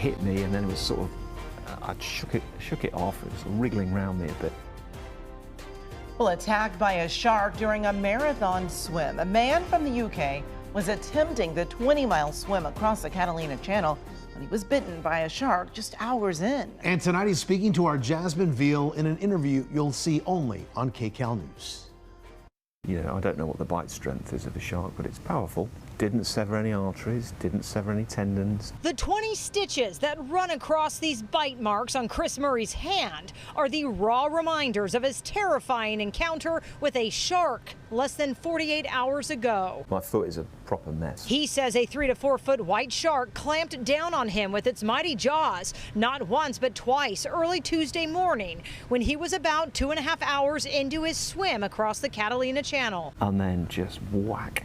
hit me, and then it was sort of, I shook it off. It was wriggling around me a bit. Well, attacked by a shark during a marathon swim. A man from the UK was attempting the 20-mile swim across the Catalina Channel when he was bitten by a shark just hours in. And tonight he's speaking to our Jasmine Viel in an interview you'll see only on KCAL News. You know, I don't know what the bite strength is of a shark, but it's powerful. Didn't sever any arteries, didn't sever any tendons. The 20 stitches that run across these bite marks on Chris Murray's hand are the raw reminders of his terrifying encounter with a shark less than 48 hours ago. My foot is a proper mess. He says a 3 to 4 foot white shark clamped down on him with its mighty jaws, not once but twice early Tuesday morning when he was about 2.5 hours into his swim across the Catalina Channel. And then just whack,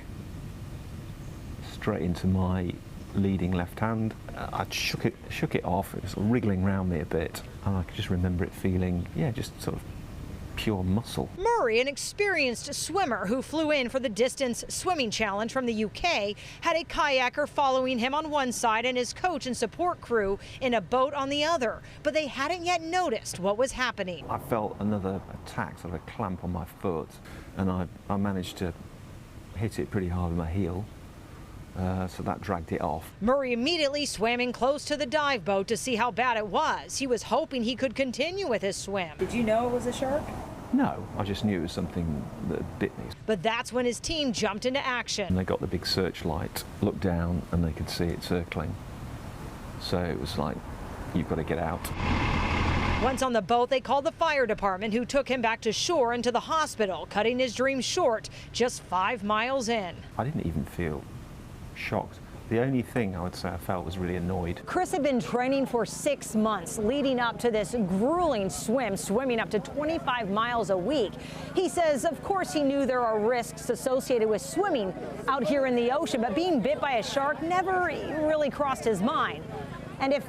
straight into my leading left hand. I shook it off. It was wriggling around me a bit, and I could just remember it feeling, yeah, just sort of pure muscle. Murray, an experienced swimmer who flew in for the distance swimming challenge from the UK, had a kayaker following him on one side and his coach and support crew in a boat on the other, but they hadn't yet noticed what was happening. I felt another attack, sort of a clamp on my foot, and I managed to hit it pretty hard with my heel. So that dragged it off. Murray immediately swam in close to the dive boat to see how bad it was. He was hoping he could continue with his swim. Did you know it was a shark? No, I just knew it was something that bit me. But that's when his team jumped into action. And they got the big searchlight, looked down, and they could see it circling. So it was like, you've got to get out. Once on the boat, they called the fire department, who took him back to shore and to the hospital, cutting his dream short just 5 miles in. I didn't even feel shocked. The only thing I would say I felt was really annoyed. Chris had been training for 6 months leading up to this grueling swim, swimming up to 25 miles a week. He says, of course, he knew there are risks associated with swimming out here in the ocean, but being bit by a shark never really crossed his mind. And if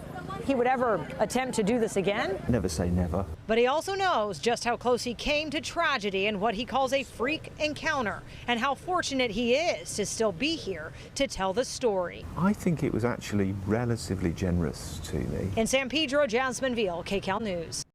he would ever attempt to do this again? Never say never. But he also knows just how close he came to tragedy and what he calls a freak encounter, and how fortunate he is to still be here to tell the story. I think it was actually relatively generous to me. In San Pedro, Jasmine Viel, KCAL News.